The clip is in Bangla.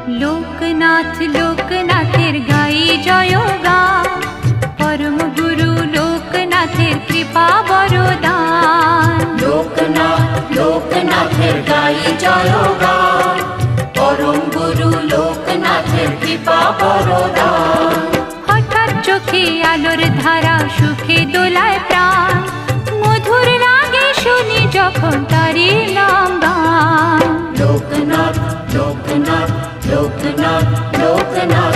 লোকনাথ লোকনাথের গাই জয়গান, পরম গুরু লোকনাথের কৃপা বরদান। লোকনাথ লোকনাথের গাই জয়গান, পরম গুরু লোকনাথের কৃপা বরদান। হঠাৎ চোখে আলোর ধারা, সুখে দোলায় প্রাণ, মধুর লাগে শুনি যখন তারি নাম গান। লোকনাথ লোকনাথ লোকনাথ লোকনাথ